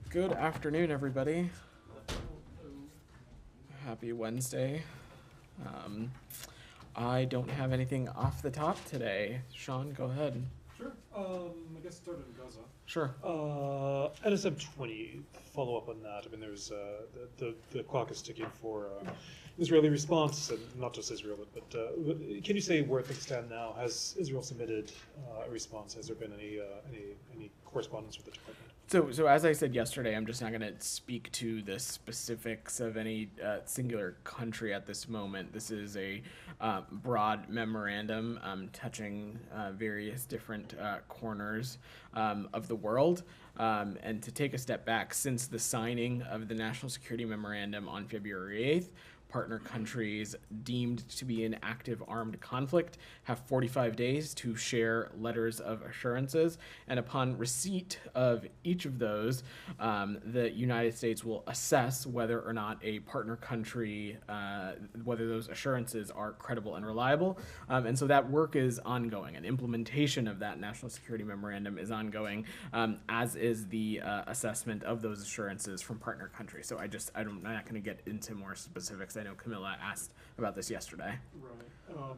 Good afternoon, everybody. Happy Wednesday. Um, I don't have anything off the top today. Sean, go ahead. Sure. I guess start in Gaza. Sure. NSM 20. Follow up on that. I mean, there's the clock is ticking for Israeli response, and not just Israel, but can you say where things stand now? Has Israel submitted a response? Has there been any correspondence with the department? So as I said yesterday, I'm just not going to speak to the specifics of any singular country at this moment. This is a broad memorandum touching various different corners of the world. And to take a step back, since the signing of the National Security Memorandum on February 8th, partner countries deemed to be in active armed conflict have 45 days to share letters of assurances. And upon receipt of each of those, the United States will assess whether or not a partner country, whether those assurances are credible and reliable. And so that work is ongoing. And implementation of that National Security Memorandum is ongoing, as is the assessment of those assurances from partner countries. So I'm not going to get into more specifics. I know Camilla asked about this yesterday. Right.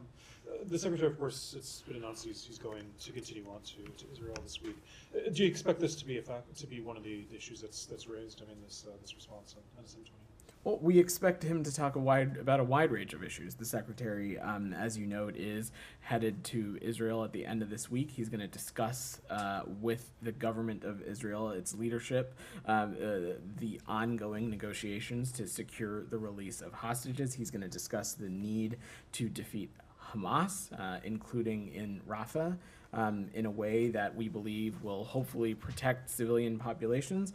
The Secretary, of course, it's been announced he's going to continue on to Israel this week. Do you expect this to be one of the issues that's raised? I mean, this response on NSM 20. Well, we expect him to talk about a wide range of issues. The Secretary, as you note, is headed to Israel at the end of this week. He's going to discuss with the government of Israel, its leadership, the ongoing negotiations to secure the release of hostages. He's going to discuss the need to defeat Hamas, including in Rafah, in a way that we believe will hopefully protect civilian populations,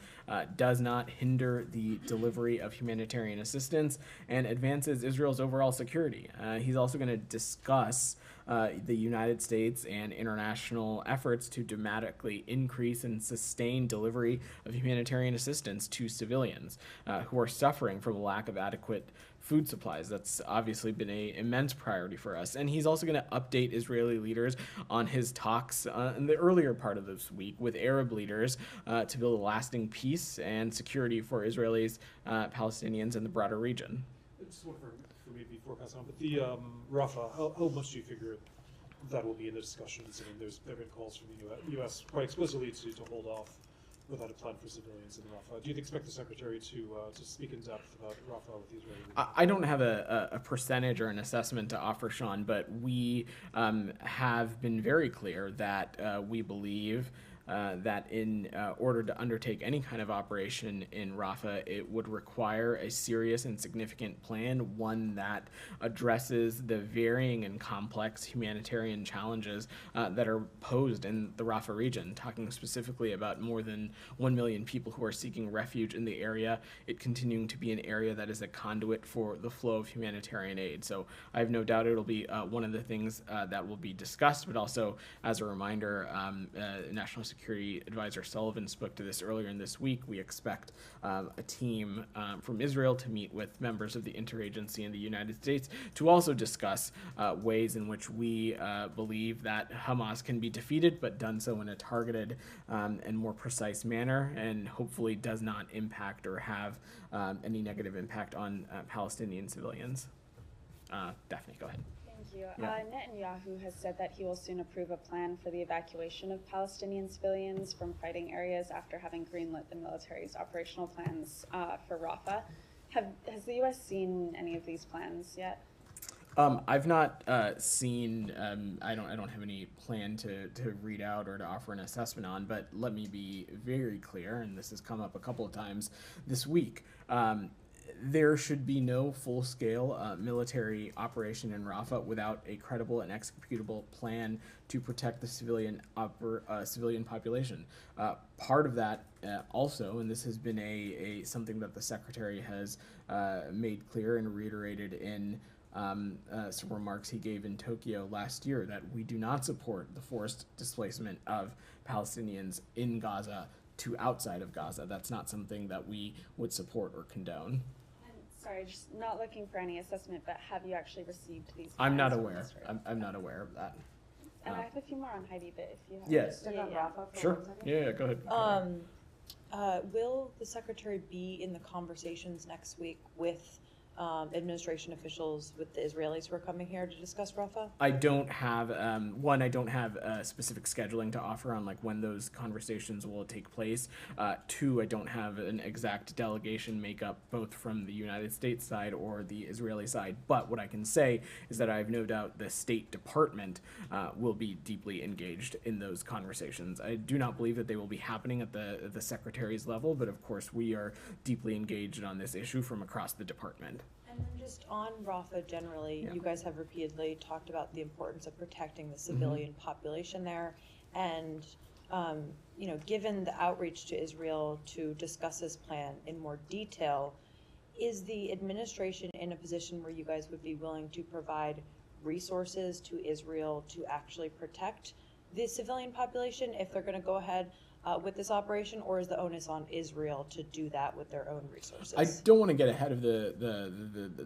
does not hinder the delivery of humanitarian assistance, and advances Israel's overall security. He's also going to discuss the United States and international efforts to dramatically increase and sustain delivery of humanitarian assistance to civilians who are suffering from a lack of adequate food supplies. That's obviously been an immense priority for us. And he's also going to update Israeli leaders on his talks in the earlier part of this week with Arab leaders to build a lasting peace and security for Israelis, Palestinians, and the broader region. Just one for me before passing on, but the Rafah, how much do you figure that will be in the discussions? I mean, there have been calls from the U.S. quite explicitly to hold off without a plan for civilians in Rafah. Do you expect the Secretary to speak in depth about Rafah with the Israelis? I don't have a percentage or an assessment to offer, Sean, but we have been very clear that we believe that in order to undertake any kind of operation in Rafah, it would require a serious and significant plan, one that addresses the varying and complex humanitarian challenges that are posed in the Rafah region, talking specifically about more than 1 million people who are seeking refuge in the area, it continuing to be an area that is a conduit for the flow of humanitarian aid. So I have no doubt it'll be one of the things that will be discussed, but also as a reminder, National Security Advisor Sullivan spoke to this earlier in this week. We expect a team from Israel to meet with members of the interagency in the United States to also discuss ways in which we believe that Hamas can be defeated, but done so in a targeted and more precise manner, and hopefully does not impact or have any negative impact on Palestinian civilians. Daphne, go ahead. Thank you. Yeah. Netanyahu has said that he will soon approve a plan for the evacuation of Palestinian civilians from fighting areas after having greenlit the military's operational plans for Rafah. Has the U.S. seen any of these plans yet? I've not seen. I don't have any plan to read out or to offer an assessment on. But let me be very clear, and this has come up a couple of times this week. There should be no full-scale military operation in Rafah without a credible and executable plan to protect the civilian population. Part of that also, and this has been something that the Secretary has made clear and reiterated in some remarks he gave in Tokyo last year, that we do not support the forced displacement of Palestinians in Gaza to outside of Gaza. That's not something that we would support or condone. Sorry, just not looking for any assessment, but have you actually received these plans? I'm not aware. I'm not aware of that. And I have a few more on Heidi, but if you have Yes. Stick on Sure. Yeah, go ahead. Will the secretary be in the conversations next week with administration officials, with the Israelis who are coming here to discuss Rafah? I don't have I don't have specific scheduling to offer on like when those conversations will take place. Two, I don't have an exact delegation makeup both from the United States side or the Israeli side. But what I can say is that I have no doubt the State Department will be deeply engaged in those conversations. I do not believe that they will be happening at the secretary's level, but of course we are deeply engaged on this issue from across the department. And then just on Rafah generally, Yeah. you guys have repeatedly talked about the importance of protecting the civilian population there. And, given the outreach to Israel to discuss this plan in more detail, is the administration in a position where you guys would be willing to provide resources to Israel to actually protect the civilian population if they're going to go ahead with this operation, or is the onus on Israel to do that with their own resources? I don't want to get ahead of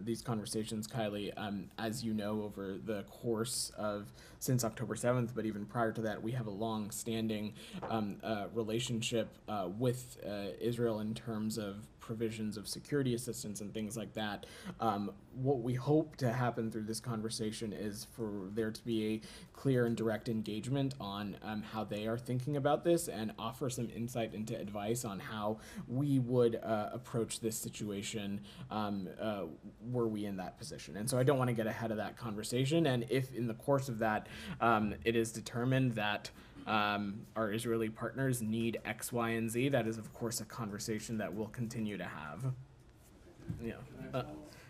these conversations, Kylie. As you know, over the course of since October 7th, but even prior to that, we have a long-standing relationship with Israel in terms of provisions of security assistance and things like that. What we hope to happen through this conversation is for there to be a clear and direct engagement on how they are thinking about this and offer some insight into advice on how we would approach this situation were we in that position. And so I don't want to get ahead of that conversation. And if in the course of that it is determined that our Israeli partners need X, Y, and Z, that is, of course, a conversation that we'll continue to have. Yeah.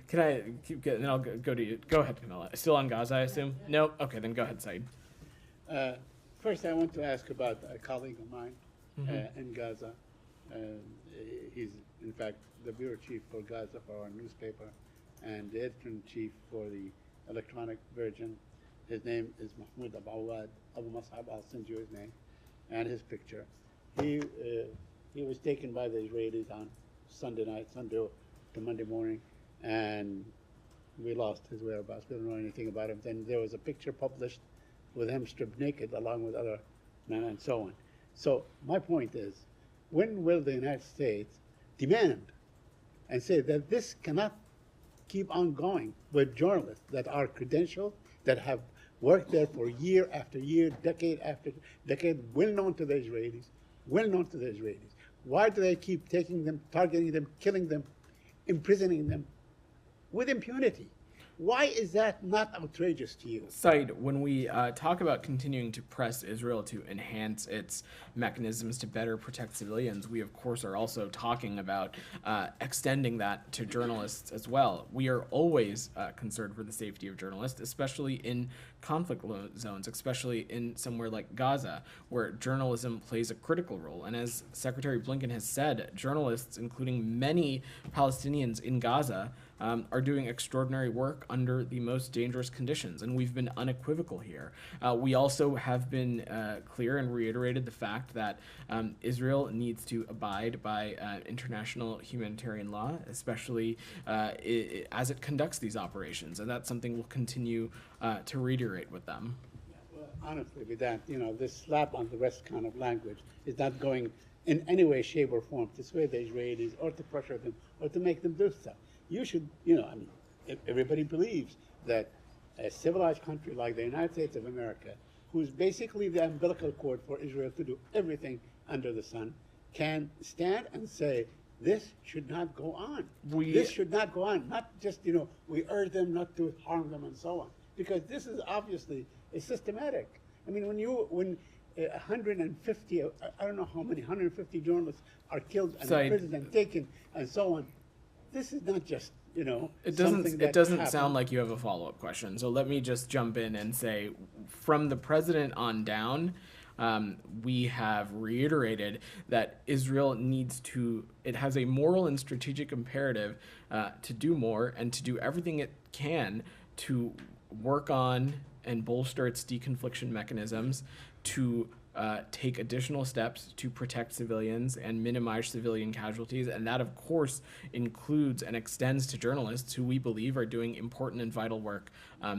Can I keep getting, then I'll go to you. Go ahead, Camilla. Still on Gaza, I assume? No? Okay, then go ahead, Saeed. First, I want to ask about a colleague of mine in Gaza. He's, in fact, the bureau chief for Gaza for our newspaper and the editor-in-chief for the electronic version. His name is Mahmoud Abu Awad, Abu Mus'ab. I'll send you his name and his picture. He was taken by the Israelis on Sunday night, Sunday to Monday morning, and we lost his whereabouts. We don't know anything about him. Then there was a picture published with him stripped naked along with other men and so on. So my point is, when will the United States demand and say that this cannot keep on going with journalists that are credentialed, that have worked there for year after year, decade after decade, well known to the Israelis, Why do they keep taking them, targeting them, killing them, imprisoning them with impunity? Why is that not outrageous to you? Said, when we talk about continuing to press Israel to enhance its mechanisms to better protect civilians, we of course are also talking about extending that to journalists as well. We are always concerned for the safety of journalists, especially in conflict zones, especially in somewhere like Gaza, where journalism plays a critical role. And as Secretary Blinken has said, journalists, including many Palestinians in Gaza, are doing extraordinary work under the most dangerous conditions, and we've been unequivocal here. We also have been clear and reiterated the fact that Israel needs to abide by international humanitarian law, especially as it conducts these operations, and that's something we'll continue to reiterate with them. Well, honestly, with that, this slap on the wrist kind of language is not going in any way, shape, or form to sway the Israelis or to pressure them or to make them do stuff. You should, everybody believes that a civilized country like the United States of America, who's basically the umbilical cord for Israel to do everything under the sun, can stand and say, this should not go on. This should not go on. Not just, we urge them not to harm them and so on. Because this is obviously systematic. I mean, when 150, I don't know how many, 150 journalists are killed and imprisoned and taken and so on, this is not just, it doesn't sound like you have a follow-up question. So let me just jump in and say, from the president on down, we have reiterated that Israel it has a moral and strategic imperative to do more and to do everything it can to work on and bolster its deconfliction mechanisms, to take additional steps to protect civilians and minimize civilian casualties. And that, of course, includes and extends to journalists who we believe are doing important and vital work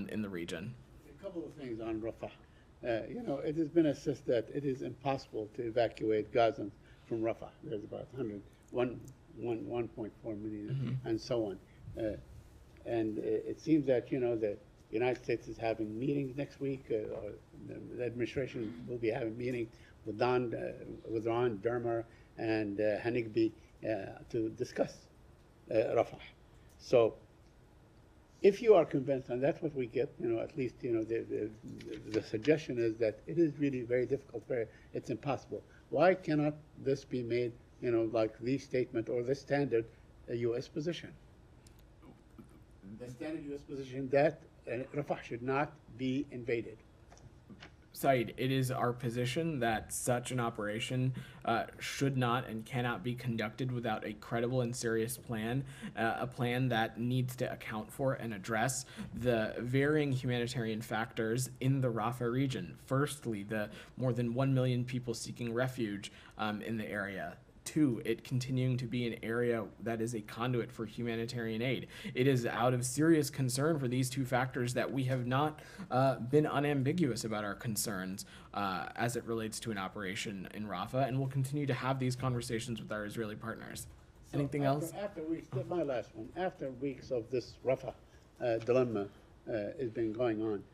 in the region. A couple of things on Rafah. It has been assessed that it is impossible to evacuate Gazans from Rafah. There's about 1.4 million, and so on. And it seems that, you know, the United States is having meetings next week, or the administration will be having meetings with Ron Dermer and Hanigbi to discuss Rafah. So if you are convinced, and that's what we get, you know, at least, you know, the suggestion is that it is really very difficult, it's impossible. Why cannot this be made, you know, like the statement or the standard U.S. position? The standard U.S. position that Rafah should not be invaded. Saeed, it is our position that such an operation should not and cannot be conducted without a credible and serious plan, a plan that needs to account for and address the varying humanitarian factors in the Rafah region. Firstly, the more than 1 million people seeking refuge in the area. Two, it continuing to be an area that is a conduit for humanitarian aid. It is out of serious concern for these two factors that we have not been unambiguous about our concerns as it relates to an operation in Rafah, and we'll continue to have these conversations with our Israeli partners. Anything else? After weeks, my last one, after weeks of this Rafah dilemma has been going on,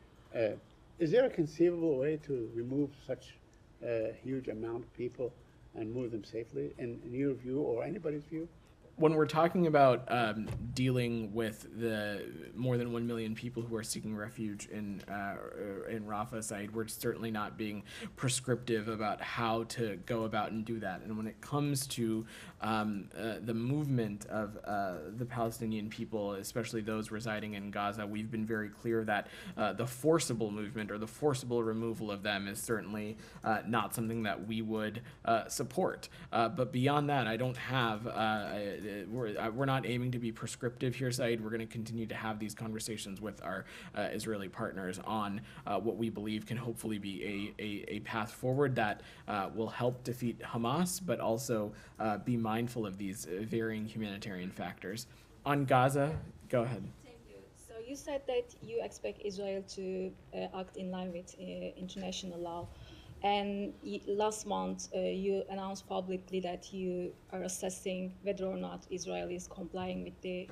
is there a conceivable way to remove such a huge amount of people and move them safely, in your view or anybody's view? When we're talking about dealing with the more than 1 million people who are seeking refuge in Rafah side, we're certainly not being prescriptive about how to go about and do that. And when it comes to the movement of the Palestinian people, especially those residing in Gaza, we've been very clear that the forcible movement or the forcible removal of them is certainly not something that we would support. But beyond that, I don't have we're not aiming to be prescriptive here, Saeed. We're going to continue to have these conversations with our Israeli partners on what we believe can hopefully be a path forward that will help defeat Hamas, but also be mindful of these varying humanitarian factors. On Gaza, go ahead. Thank you. So you said that you expect Israel to act in line with international law. And last month, you announced publicly that you are assessing whether or not Israel is complying with the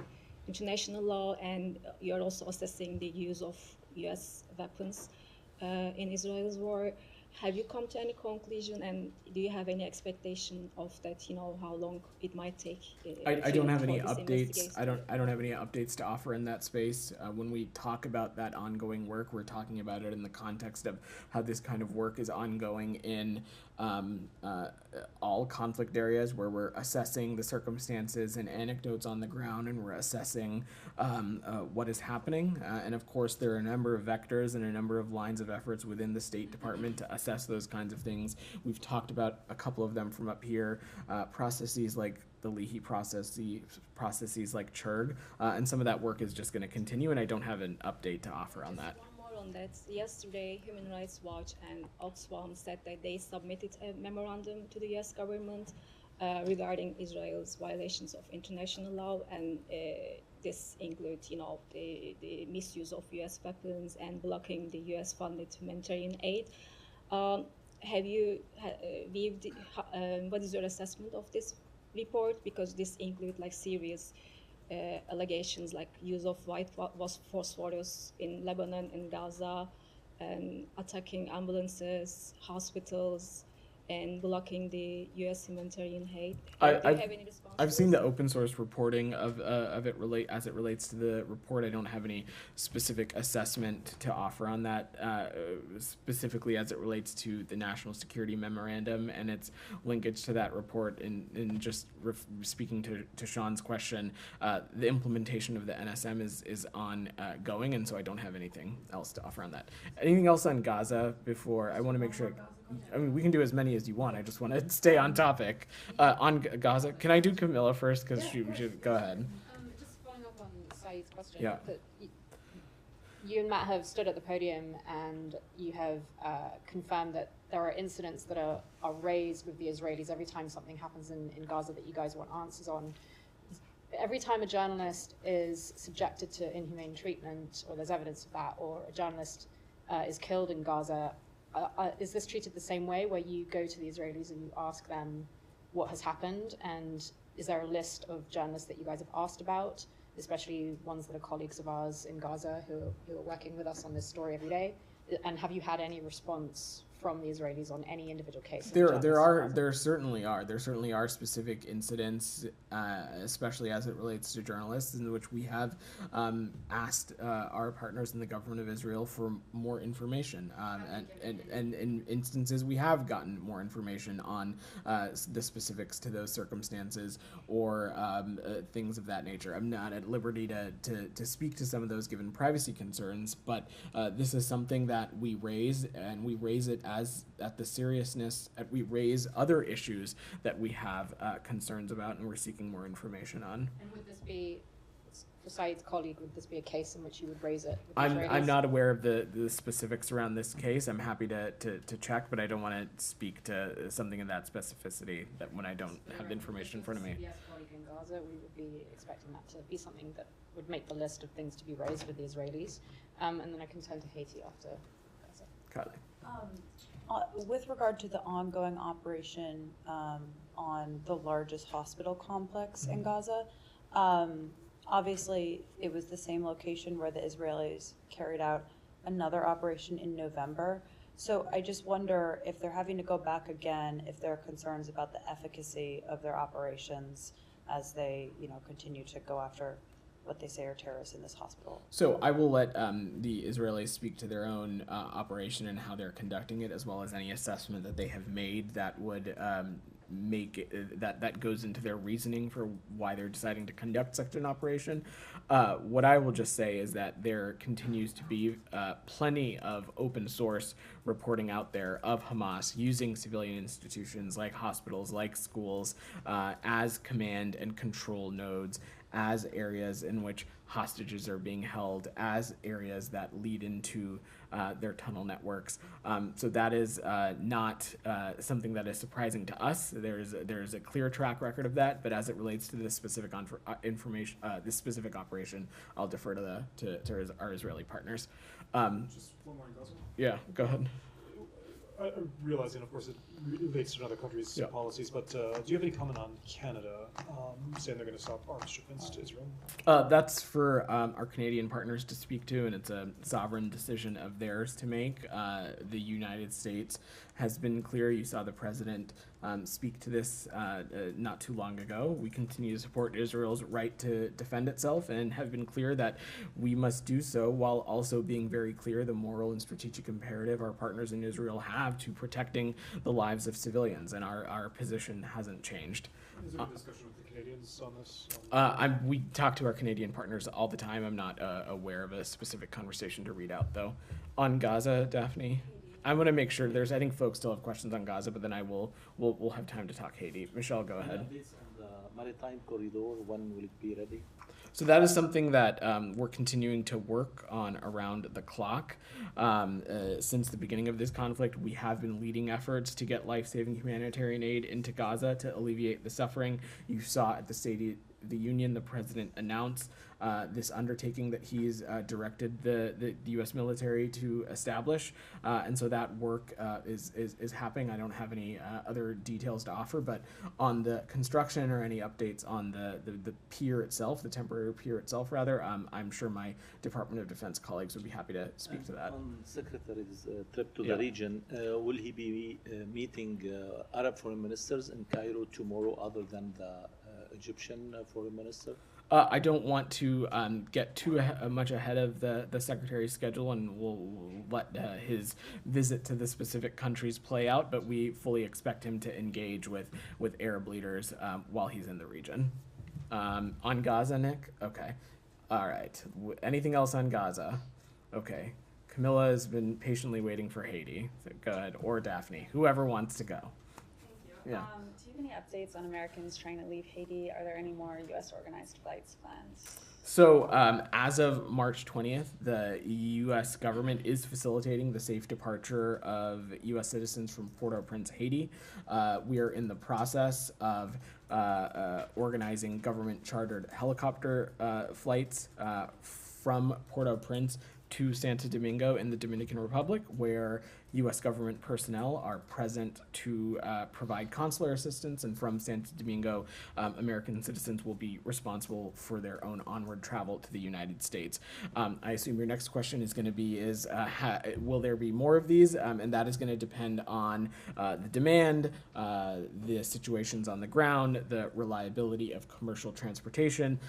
international law, and you're also assessing the use of U.S. weapons in Israel's war. Have you come to any conclusion, and do you have any expectation of that? You know, how long it might take? I don't have any updates. I don't have any updates to offer in that space. When we talk about that ongoing work, we're talking about it in the context of how this kind of work is ongoing in all conflict areas, where we're assessing the circumstances and anecdotes on the ground, and we're assessing what is happening. And of course, there are a number of vectors and a number of lines of efforts within the State Department to assess those kinds of things. We've talked about a couple of them from up here, processes like the Leahy process, the processes like CHURG, and some of that work is just going to continue, and I don't have an update to offer on that. On that, yesterday, Human Rights Watch and Oxfam said that they submitted a memorandum to the U.S. government regarding Israel's violations of international law, and this includes, you know, the misuse of U.S. weapons and blocking the U.S.-funded humanitarian aid. Have you viewed? What is your assessment of this report? Because this includes like serious allegations like use of white phosphorus in Lebanon and Gaza, and attacking ambulances, hospitals, and blocking the U.S. humanitarian aid. Do you have any response? I've seen the open source reporting of it as it relates to the report. I don't have any specific assessment to offer on that, specifically as it relates to the National Security Memorandum and its linkage to that report. And just speaking to Sean's question, the implementation of the NSM is ongoing, and so I don't have anything else to offer on that. Anything else on Gaza before I want to make sure? I mean, we can do as many as you want. I just want to stay on topic. On Gaza, can I do Camilla first? Because she should go ahead. Just following up on Saeed's question. Yeah. That you and Matt have stood at the podium and you have confirmed that there are incidents that are raised with the Israelis every time something happens in Gaza that you guys want answers on. Every time a journalist is subjected to inhumane treatment, or there's evidence of that, or a journalist is killed in Gaza, is this treated the same way, where you go to the Israelis and you ask them what has happened? And is there a list of journalists that you guys have asked about, especially ones that are colleagues of ours in Gaza who are working with us on this story every day? And have you had any response from the Israelis on any individual case? There certainly are specific incidents, especially as it relates to journalists, in which we have asked our partners in the government of Israel for more information, and in instances we have gotten more information on the specifics to those circumstances or things of that nature. I'm not at liberty to speak to some of those given privacy concerns, but this is something that we raise, and we raise it at the seriousness, we raise other issues that we have concerns about, and we're seeking more information on. And would this be, besides colleague, would this be a case in which you would raise it? I'm not aware of the specifics around this case. I'm happy to check, but I don't want to speak to something in that specificity that when I don't have the information in front of me. Yes, colleague in Gaza, we would be expecting that to be something that would make the list of things to be raised with the Israelis. And then I can turn to Haiti after Gaza. Kylie. With regard to the ongoing operation on the largest hospital complex in Gaza, obviously it was the same location where the Israelis carried out another operation in November. So I just wonder if they're having to go back again, if there are concerns about the efficacy of their operations as they, continue to go after what they say are terrorists in this hospital. So I will let the Israelis speak to their own operation and how they're conducting it, as well as any assessment that they have made that would make it, that goes into their reasoning for why they're deciding to conduct such an operation. What I will just say is that there continues to be plenty of open source reporting out there of Hamas using civilian institutions like hospitals, like schools, as command and control nodes, as areas in which hostages are being held, as areas that lead into their tunnel networks. So that is not something that is surprising to us. There's a clear track record of that, but as it relates to this specific information, this specific operation, I'll defer to our Israeli partners. Just one more, Gaza. Yeah, go ahead. I realizing, of course, it relates to other countries' policies, but do you have any comment on Canada saying they're going to stop arms shipments to Israel? That's for our Canadian partners to speak to, and it's a sovereign decision of theirs to make. The United States has been clear. You saw the president speak to this not too long ago. We continue to support Israel's right to defend itself and have been clear that we must do so while also being very clear the moral and strategic imperative our partners in Israel have to protecting the lives of civilians, and our position hasn't changed. Is there a discussion with the Canadians on this? We talk to our Canadian partners all the time. I'm not aware of a specific conversation to read out, though. On Gaza, Daphne? I want to make sure I think folks still have questions on Gaza, but then we'll have time to talk Haiti. Michelle, go ahead. Updates on the maritime corridor, when will it be ready? So that is something that we're continuing to work on around the clock. Since the beginning of this conflict, we have been leading efforts to get life-saving humanitarian aid into Gaza to alleviate the suffering. You saw at the State of the Union, the president announced this undertaking that he's directed the U.S. military to establish, and so that work is happening. I don't have any other details to offer, but on the construction or any updates on the pier itself, the temporary pier itself, rather, I'm sure my Department of Defense colleagues would be happy to speak to that. On Secretary's trip to the region, will he be meeting Arab foreign ministers in Cairo tomorrow, other than the Egyptian foreign minister? I don't want to get too much ahead of the secretary's schedule, and we'll let his visit to the specific countries play out, but we fully expect him to engage with Arab leaders while he's in the region. On Gaza, Nick? Okay. All right. Anything else on Gaza? Okay. Camilla has been patiently waiting for Haiti. So go ahead. Or Daphne. Whoever wants to go. Thank you. Yeah. Do you have any updates on Americans trying to leave Haiti? Are there any more U.S. organized flights planned? So as of March 20th, the U.S. government is facilitating the safe departure of U.S. citizens from Port-au-Prince, Haiti. We are in the process of organizing government-chartered helicopter flights from Port-au-Prince to Santo Domingo in the Dominican Republic, where U.S. government personnel are present to provide consular assistance, and from Santo Domingo, American citizens will be responsible for their own onward travel to the United States. I assume your next question is going to be will there be more of these? And that is going to depend on the demand, the situations on the ground, the reliability of commercial transportation.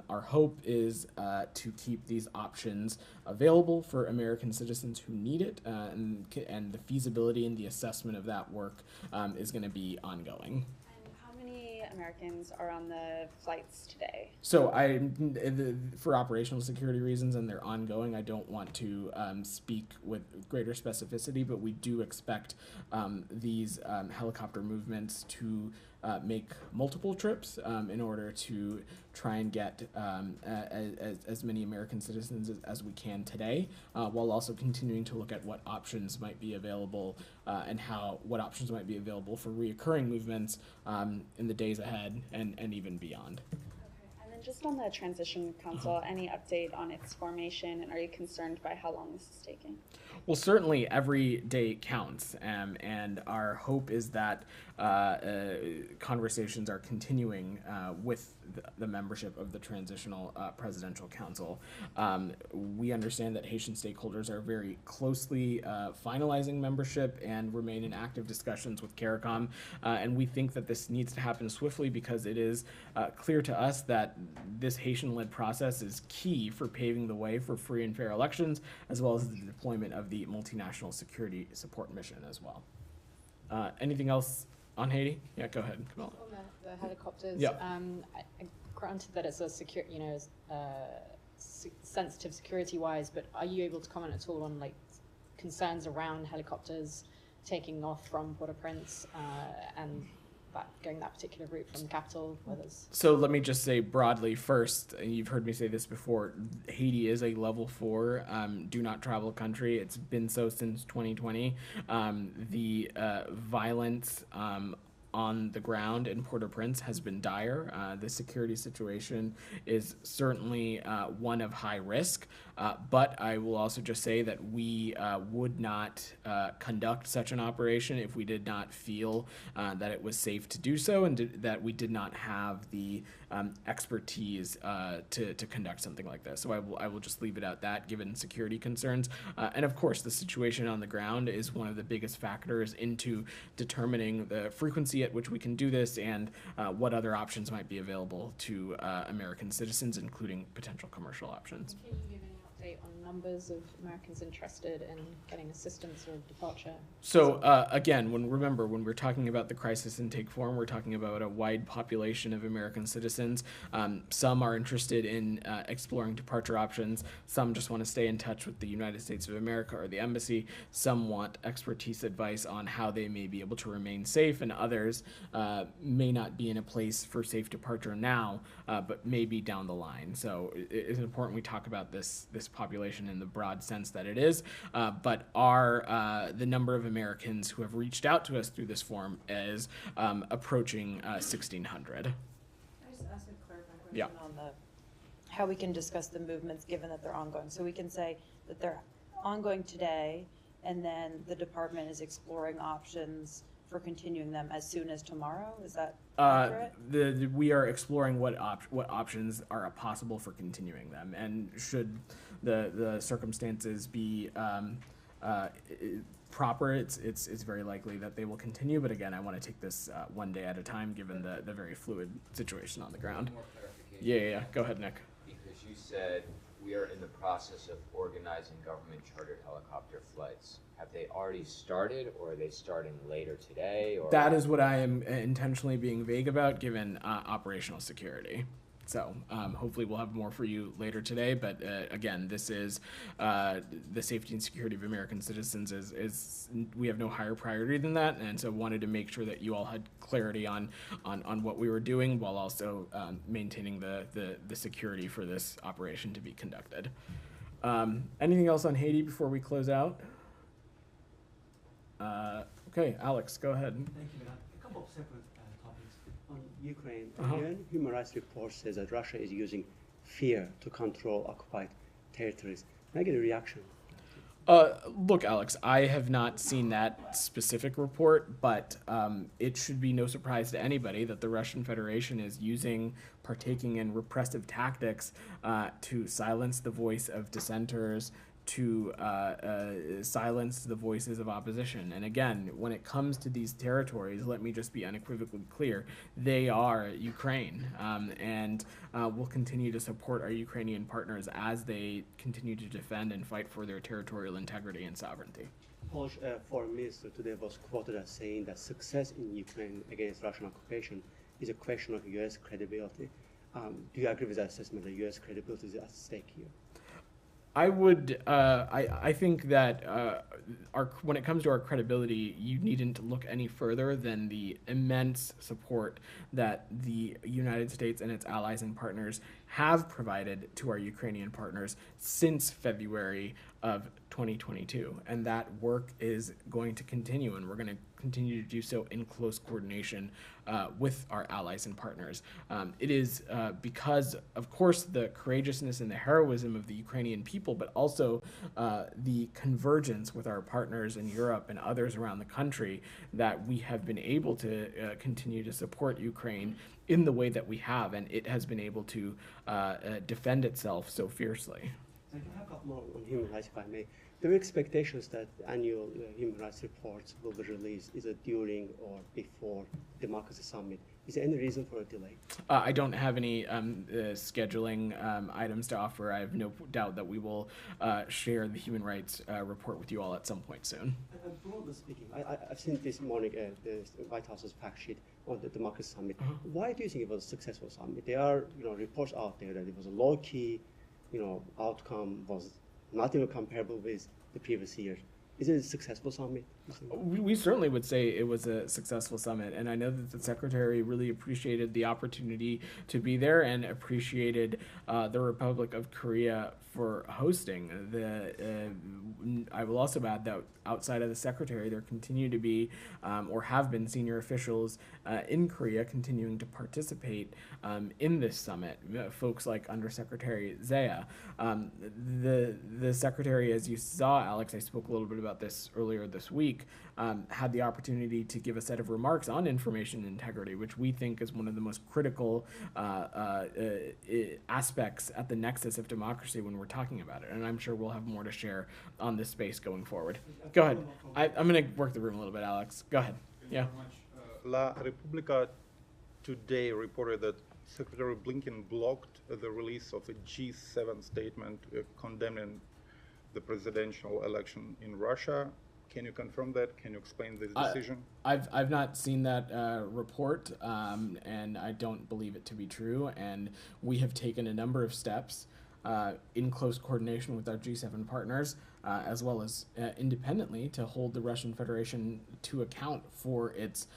Our hope is to keep these options available for American citizens who need it, and the feasibility and the assessment of that work is going to be ongoing. And how many Americans are on the flights today? So for operational security reasons, and they're ongoing, I don't want to speak with greater specificity, but we do expect these helicopter movements to make multiple trips in order to try and get as many American citizens as we can today, while also continuing to look at what options might be available and what options might be available for reoccurring movements in the days ahead and even beyond. Okay. And then just on the Transition Council, any update on its formation, and are you concerned by how long this is taking? Well, certainly every day counts, and our hope is that conversations are continuing with the membership of the Transitional Presidential Council. We understand that Haitian stakeholders are very closely finalizing membership and remain in active discussions with CARICOM, and we think that this needs to happen swiftly because it is clear to us that this Haitian-led process is key for paving the way for free and fair elections, as well as the deployment of the multinational security support mission as well. Anything else on Haiti? Yeah, go ahead, Kamala. On the helicopters, Yeah. Granted that it's a secure, sensitive security-wise, but are you able to comment at all on like concerns around helicopters taking off from Port-au-Prince and going that particular route from the capital? So let me just say broadly first, and you've heard me say this before, Haiti is a level 4 do not travel country. It's been so since 2020. The violence on the ground in Port-au-Prince has been dire. The security situation is certainly one of high risk, but I will also just say that we would not conduct such an operation if we did not feel that it was safe to do so, and that we did not have the expertise to conduct something like this. So I will just leave it at that, given security concerns. And of course, the situation on the ground is one of the biggest factors into determining the frequency at which we can do this and what other options might be available to American citizens, including potential commercial options. Can you give any update on numbers of Americans interested in getting assistance or departure? So again, when we're talking about the crisis intake forum, we're talking about a wide population of American citizens. Some are interested in exploring departure options. Some just want to stay in touch with the United States of America or the embassy. Some want expertise advice on how they may be able to remain safe, and others may not be in a place for safe departure now, but maybe down the line. So it's important we talk about this population in the broad sense that it is, but the number of Americans who have reached out to us through this forum is approaching 1,600. Can I just ask a clarifying question Yeah. on how we can discuss the movements given that they're ongoing? So we can say that they're ongoing today, and then the department is exploring options for continuing them as soon as tomorrow? Is that accurate? We are exploring what options are possible for continuing them, and should the circumstances be proper, it's very likely that they will continue. But again, I want to take this one day at a time, given the very fluid situation on the ground. More clarification. Yeah. Go ahead, Nick. Because you said we are in the process of organizing government chartered helicopter flights. Have they already started, or are they starting later today? Or That is what I am intentionally being vague about, given operational security. So hopefully we'll have more for you later today. But again, this is the safety and security of American citizens is we have no higher priority than that. And so wanted to make sure that you all had clarity on what we were doing, while also maintaining the security for this operation to be conducted. Anything else on Haiti before we close out? Okay, Alex, go ahead. Thank you, Vinod. A couple of separate topics. On Ukraine, Uh-huh. UN human rights report says that Russia is using fear to control occupied territories. Can I get a reaction? Look, Alex, I have not seen that specific report, but it should be no surprise to anybody that the Russian Federation is partaking in repressive tactics to silence the voice of dissenters, to silence the voices of opposition. And again, when it comes to these territories, let me just be unequivocally clear, they are Ukraine. And we'll continue to support our Ukrainian partners as they continue to defend and fight for their territorial integrity and sovereignty. Polish foreign minister today was quoted as saying that success in Ukraine against Russian occupation is a question of U.S. credibility. Do you agree with that assessment that U.S. credibility is at stake here? I would. I think that when it comes to our credibility, you needn't look any further than the immense support that the United States and its allies and partners have provided to our Ukrainian partners since February of 2022, and that work is going to continue, and we're going to continue to do so in close coordination with our allies and partners. It is because, of course, the courageousness and the heroism of the Ukrainian people, but also the convergence with our partners in Europe and others around the country, that we have been able to continue to support Ukraine in the way that we have, and it has been able to defend itself so fiercely. I have a couple more on human rights, if I may. There are expectations that annual human rights reports will be released either during or before Democracy Summit. Is there any reason for a delay? I don't have any scheduling items to offer. I have no doubt that we will share the human rights report with you all at some point soon. Broadly speaking, I've seen this morning the White House's fact sheet on the Democracy Summit. Why do you think it was a successful summit? There are reports out there that it was a low-key outcome, was not even comparable with the previous year. Is it a successful summit? We certainly would say it was a successful summit, and I know that the Secretary really appreciated the opportunity to be there and appreciated the Republic of Korea for hosting. I will also add that outside of the Secretary, there continue to be or have been senior officials in Korea continuing to participate in this summit. Folks like Undersecretary Zaya. The Secretary, as you saw, Alex, I spoke a little bit about this earlier this week, had the opportunity to give a set of remarks on information integrity, which we think is one of the most critical aspects at the nexus of democracy when we're talking about it. And I'm sure we'll have more to share on this space going forward. Go ahead. I'm going to work the room a little bit, Alex. Go ahead. Yeah. La Repubblica today reported that Secretary Blinken blocked the release of a G7 statement condemning the presidential election in Russia. Can you confirm that? Can you explain this decision? I've not seen that report, and I don't believe it to be true. And we have taken a number of steps in close coordination with our G7 partners, as well as independently, to hold the Russian Federation to account for its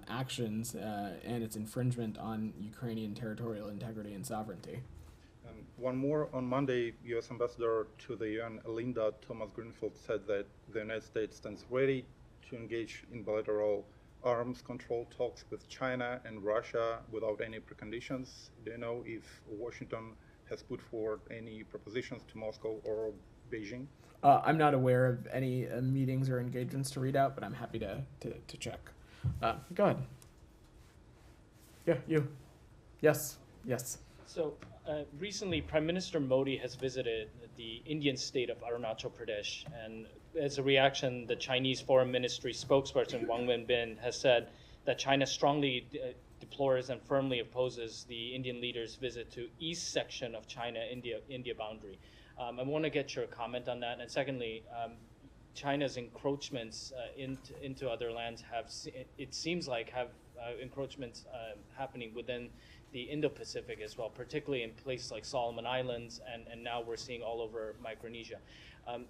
actions and its infringement on Ukrainian territorial integrity and sovereignty. One more, on Monday, U.S. Ambassador to the UN, Linda Thomas-Greenfield, said that the United States stands ready to engage in bilateral arms control talks with China and Russia without any preconditions. Do you know if Washington has put forward any propositions to Moscow or Beijing? I'm not aware of any meetings or engagements to read out, but I'm happy to check. Go ahead. Yeah, you. Yes. So recently, Prime Minister Modi has visited the Indian state of Arunachal Pradesh, and as a reaction, the Chinese Foreign Ministry spokesperson Wang Wenbin has said that China strongly deplores and firmly opposes the Indian leader's visit to east section of China-India boundary. I want to get your comment on that. And secondly, China's encroachments into other lands it seems like have encroachments happening within the Indo-Pacific as well, particularly in places like Solomon Islands, and now we're seeing all over Micronesia.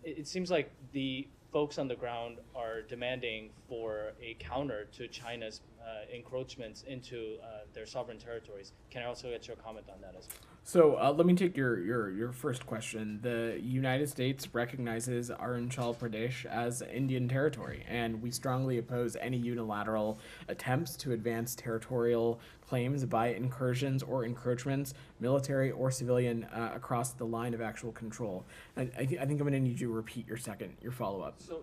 It seems like the folks on the ground are demanding for a counter to China's encroachments into their sovereign territories. Can I also get your comment on that as well? So let me take your first question. The United States recognizes Arunachal Pradesh as Indian territory, and we strongly oppose any unilateral attempts to advance territorial claims by incursions or encroachments, military or civilian, across the line of actual control. I think I'm going to need you to repeat your follow-up. So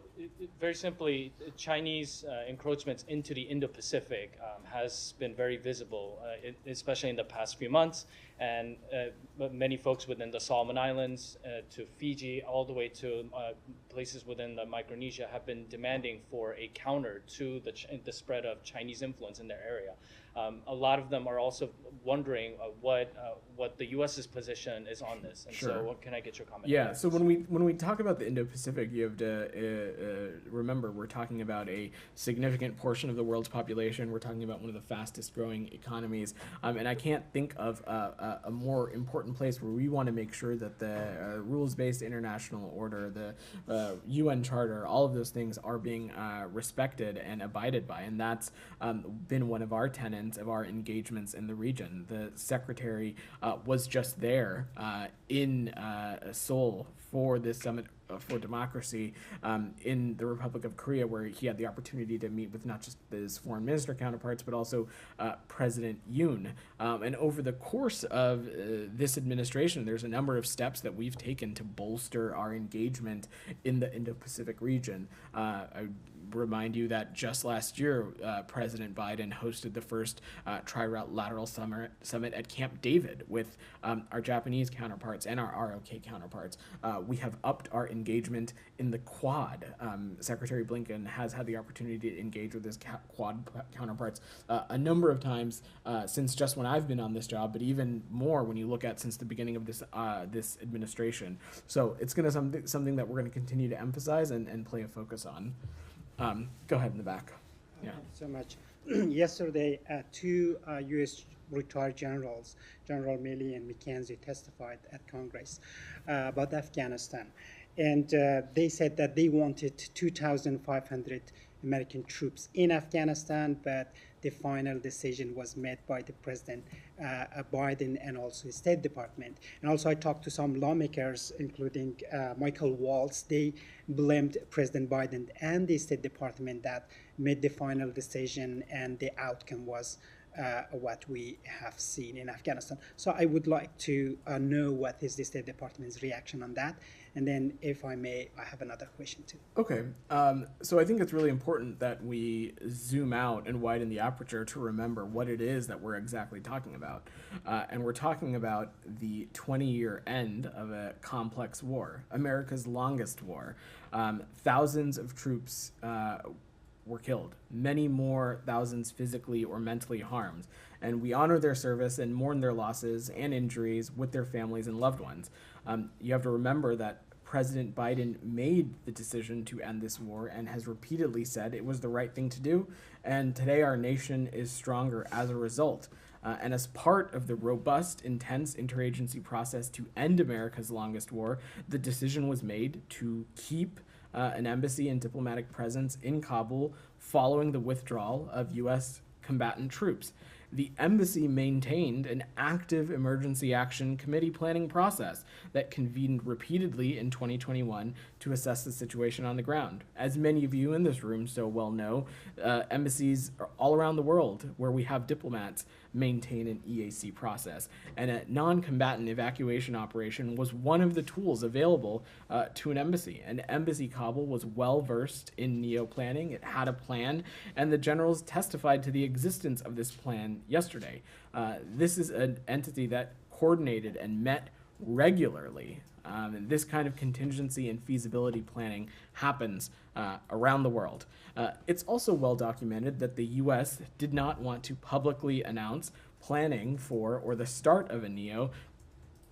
very simply, Chinese encroachments into the Indo-Pacific has been very visible, especially in the past few months. And many folks within the Solomon Islands to Fiji, all the way to places within the Micronesia have been demanding for a counter to the spread of Chinese influence in their area. A lot of them are also wondering what the U.S.'s position is on this. And Sure. so what can I get your comment? Yeah, so when we talk about the Indo-Pacific, you have to remember we're talking about a significant portion of the world's population. We're talking about one of the fastest growing economies. And I can't think of a more important place where we want to make sure that the rules-based international order, the UN Charter, all of those things are being respected and abided by. And that's been one of our tenets of our engagements in the region. The Secretary was just there in Seoul for this summit for democracy in the Republic of Korea, where he had the opportunity to meet with not just his foreign minister counterparts, but also President Yoon. And over the course of this administration, there's a number of steps that we've taken to bolster our engagement in the Indo-Pacific region. I remind you that just last year, President Biden hosted the first trilateral summit at Camp David with our Japanese counterparts and our ROK counterparts. We have upped our engagement in the Quad. Secretary Blinken has had the opportunity to engage with his Quad counterparts a number of times since just when I've been on this job, but even more when you look at since the beginning of this administration. So it's going to something that we're going to continue to emphasize and play a focus on. Go ahead in the back. Yeah. Thank you so much. Yesterday, two U.S. retired generals, General Milley and McKenzie, testified at Congress about Afghanistan. And they said that they wanted 2,500 American troops in Afghanistan, but the final decision was made by the President Biden and also the State Department. And also I talked to some lawmakers, including Michael Waltz. They blamed President Biden and the State Department that made the final decision, and the outcome was what we have seen in Afghanistan. So I would like to know what is the State Department's reaction on that. And then, if I may, I have another question too. Okay, so I think it's really important that we zoom out and widen the aperture to remember what it is that we're exactly talking about. And we're talking about the 20-year end of a complex war, America's longest war. Thousands of troops were killed, many more thousands physically or mentally harmed. And we honor their service and mourn their losses and injuries with their families and loved ones. You have to remember that President Biden made the decision to end this war and has repeatedly said it was the right thing to do. And today our nation is stronger as a result. And as part of the robust, intense interagency process to end America's longest war, the decision was made to keep an embassy and diplomatic presence in Kabul following the withdrawal of U.S. combatant troops. The embassy maintained an active emergency action committee planning process that convened repeatedly in 2021 to assess the situation on the ground. As many of you in this room so well know, embassies all around the world where we have diplomats maintain an EAC process. And a non-combatant evacuation operation was one of the tools available to an embassy. And Embassy Kabul was well-versed in NEO planning. It had a plan, and the generals testified to the existence of this plan yesterday. This is an entity that coordinated and met regularly. And this kind of contingency and feasibility planning happens around the world. It's also well documented that the U.S. did not want to publicly announce planning for or the start of a NEO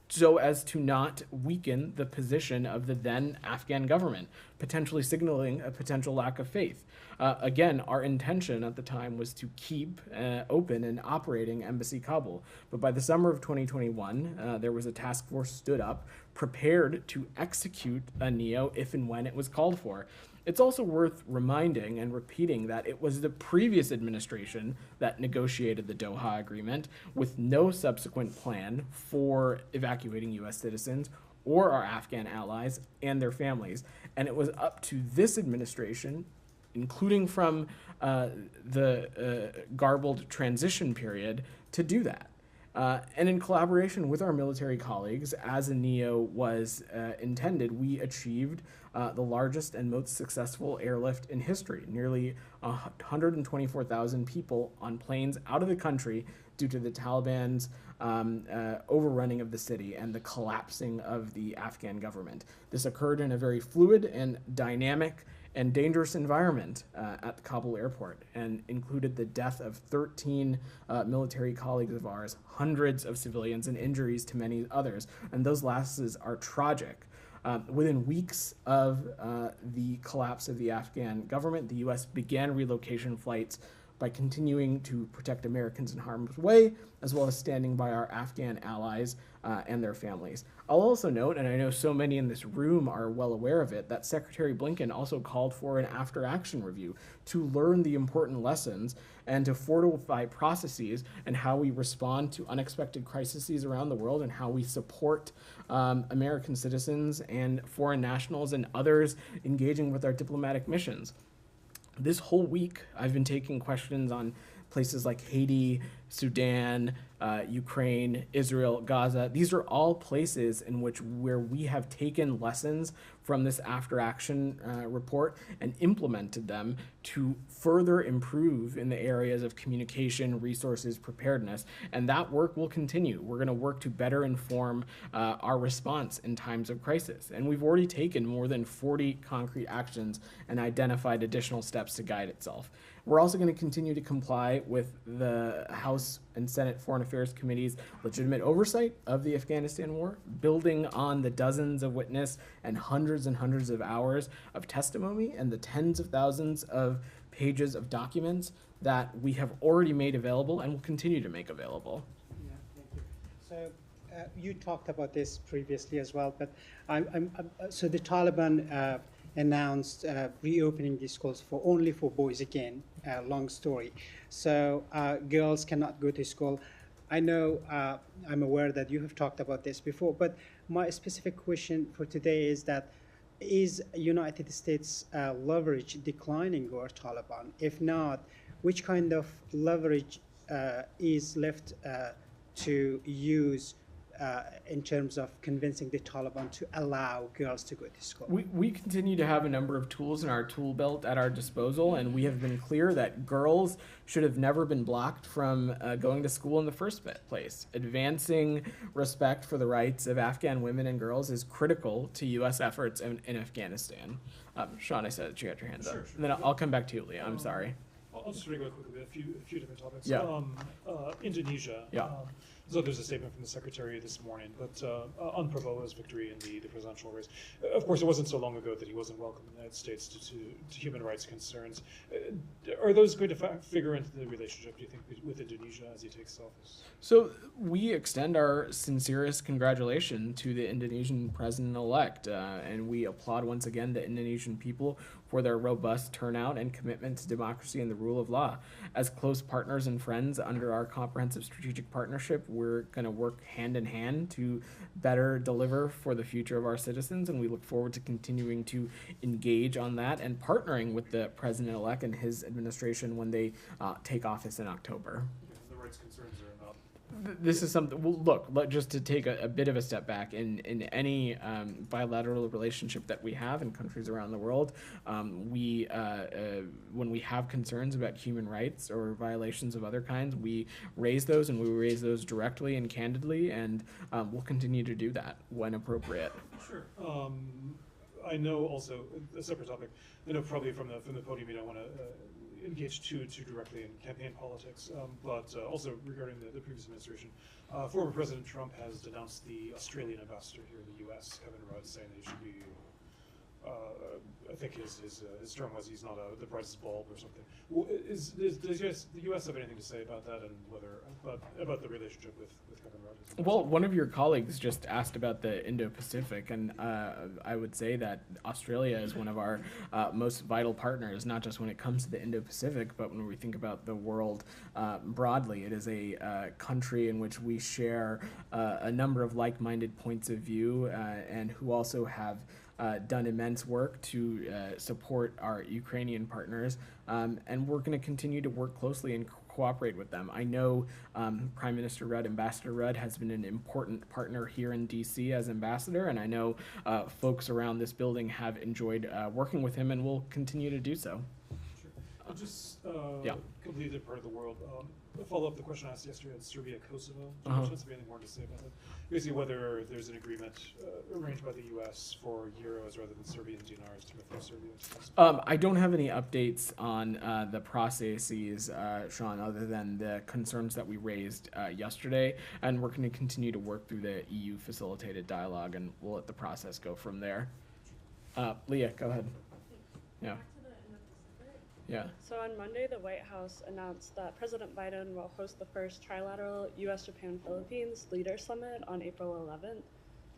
so as to not weaken the position of the then Afghan government, potentially signaling a potential lack of faith. Again, our intention at the time was to keep open and operating Embassy Kabul. But by the summer of 2021, there was a task force stood up, prepared to execute a NEO if and when it was called for. It's also worth reminding and repeating that it was the previous administration that negotiated the Doha Agreement with no subsequent plan for evacuating U.S. citizens or our Afghan allies and their families. And it was up to this administration, including from the garbled transition period, to do that. And in collaboration with our military colleagues, as a NEO was intended, we achieved the largest and most successful airlift in history. Nearly 124,000 people on planes out of the country due to the Taliban's overrunning of the city and the collapsing of the Afghan government. This occurred in a very fluid and dynamic and dangerous environment at the Kabul airport, and included the death of 13 military colleagues of ours, hundreds of civilians, and injuries to many others. And those losses are tragic. Within weeks of the collapse of the Afghan government, the U.S. began relocation flights by continuing to protect Americans in harm's way, as well as standing by our Afghan allies and their families. I'll also note, and I know so many in this room are well aware of it, that Secretary Blinken also called for an after-action review to learn the important lessons and to fortify processes and how we respond to unexpected crises around the world and how we support American citizens and foreign nationals and others engaging with our diplomatic missions. This whole week, I've been taking questions on places like Haiti, Sudan, Ukraine, Israel, Gaza. These are all places in where we have taken lessons from this after-action report and implemented them to further improve in the areas of communication, resources, preparedness, and that work will continue. We're going to work to better inform our response in times of crisis, and we've already taken more than 40 concrete actions and identified additional steps to guide itself. We're also going to continue to comply with the House and Senate Foreign Affairs Committee's legitimate oversight of the Afghanistan war, building on the dozens of witness and hundreds of hours of testimony and the tens of thousands of pages of documents that we have already made available and will continue to make available. Yeah, thank you. So you talked about this previously as well, but so the Taliban announced reopening these schools only for boys again. Long story. So girls cannot go to school. I know I'm aware that you have talked about this before, but my specific question for today is that is United States leverage declining over Taliban? If not, which kind of leverage is left to use in terms of convincing the Taliban to allow girls to go to school? We continue to have a number of tools in our tool belt at our disposal, and we have been clear that girls should have never been blocked from going to school in the first place. Advancing respect for the rights of Afghan women and girls is critical to U.S. efforts in Afghanistan. Sean, I said that you had your hands up. Sure. And then I'll come back to you, Leah. I'm sorry. I'll just read real quickly a few different topics. Yeah. Indonesia. Yeah. So there's a statement from the secretary this morning, but on Prabowo's victory in the presidential race. Of course, it wasn't so long ago that he wasn't welcome in the United States to human rights concerns. Are those going to figure into the relationship, do you think, with Indonesia as he takes office? So we extend our sincerest congratulations to the Indonesian president-elect, and we applaud once again the Indonesian people for their robust turnout and commitment to democracy and the rule of law. As close partners and friends under our comprehensive strategic partnership, we're going to work hand in hand to better deliver for the future of our citizens, and we look forward to continuing to engage on that and partnering with the president-elect and his administration when they take office in October. Yeah, the rights concerns are not. This is something, well, look, just to take a bit of a step back, in any bilateral relationship that we have in countries around the world, when we have concerns about human rights or violations of other kinds, we raise those, and we raise those directly and candidly, and we'll continue to do that when appropriate. Sure. I know also, a separate topic, I know probably from the podium you don't want to engage too directly in campaign politics, but also regarding the previous administration, former President Trump has denounced the Australian ambassador here in the U.S., Kevin Rudd, saying that he should be, I think his term was he's not the brightest bulb or something. Does the U.S. have anything to say about that, and about the relationship with Kevin Rudd? Well, one of your colleagues just asked about the Indo-Pacific, and I would say that Australia is one of our most vital partners, not just when it comes to the Indo-Pacific, but when we think about the world broadly. It is a country in which we share a number of like-minded points of view, and who also have done immense work to support our Ukrainian partners, and we're going to continue to work closely and cooperate with them. I know Prime Minister Rudd, Ambassador Rudd, has been an important partner here in DC as ambassador, and I know folks around this building have enjoyed working with him and will continue to do so. Sure. Just Yeah. completely part of the world. Follow up the question I asked yesterday on Serbia, Kosovo. Do you have anything more to say about that? Basically, whether there's an agreement arranged by the U.S. for euros rather than Serbian dinars to refer Serbia to Kosovo. I don't have any updates on the processes, Sean, other than the concerns that we raised yesterday, and we're going to continue to work through the EU facilitated dialogue, and we'll let the process go from there. Leah, go ahead. Yeah. Yeah. So on Monday, the White House announced that President Biden will host the first trilateral U.S., Japan, Philippines Leader Summit on April 11th.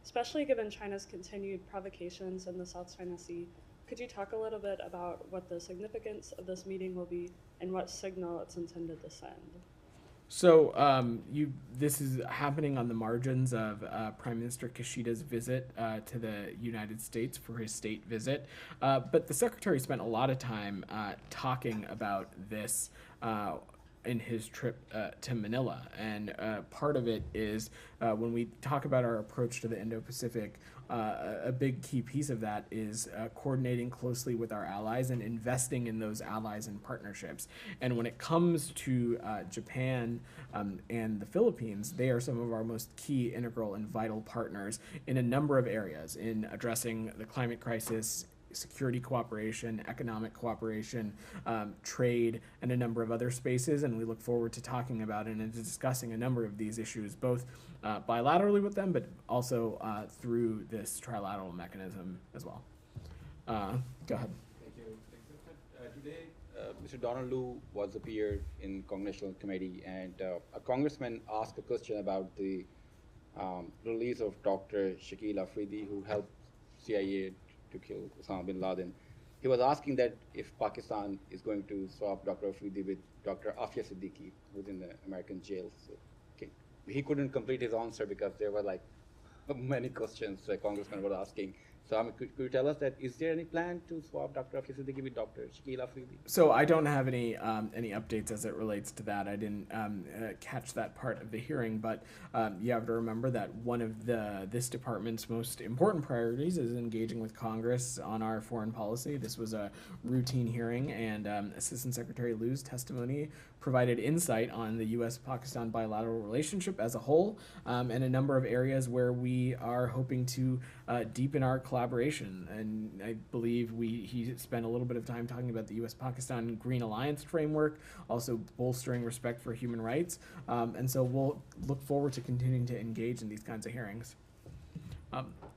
Especially given China's continued provocations in the South China Sea, could you talk a little bit about what the significance of this meeting will be and what signal it's intended to send? So this is happening on the margins of Prime Minister Kishida's visit to the United States for his state visit. But the Secretary spent a lot of time talking about this in his trip to Manila. And part of it is when we talk about our approach to the Indo-Pacific, a big key piece of that is coordinating closely with our allies and investing in those allies and partnerships. And when it comes to Japan and the Philippines, they are some of our most key, integral, and vital partners in a number of areas in addressing the climate crisis, security cooperation, economic cooperation, trade, and a number of other spaces. And we look forward to talking about and discussing a number of these issues, both bilaterally with them, but also through this trilateral mechanism as well. Go ahead. Thank you. Today, Mr. Donald Lu was appeared in Congressional Committee, and a congressman asked a question about the release of Dr. Shakil Afridi, who helped CIA to kill Osama bin Laden. He was asking that if Pakistan is going to swap Dr. Afridi with Dr. Afia Siddiqui, who's in the American jail. So, okay. He couldn't complete his answer because there were like many questions the congressman was asking. So could you tell us that, is there any plan to swap Dr. Afia Siddiqui with Dr. Shakil Afridi? So I don't have any updates as it relates to that. I didn't catch that part of the hearing, but you have to remember that one of this department's most important priorities is engaging with Congress on our foreign policy. This was a routine hearing, and Assistant Secretary Lu's testimony provided insight on the U.S.-Pakistan bilateral relationship as a whole, and a number of areas where we are hoping to deepen our collaboration. And I believe he spent a little bit of time talking about the U.S.-Pakistan Green Alliance framework, also bolstering respect for human rights. And so we'll look forward to continuing to engage in these kinds of hearings.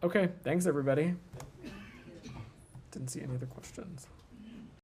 Okay, thanks everybody. Didn't see any other questions.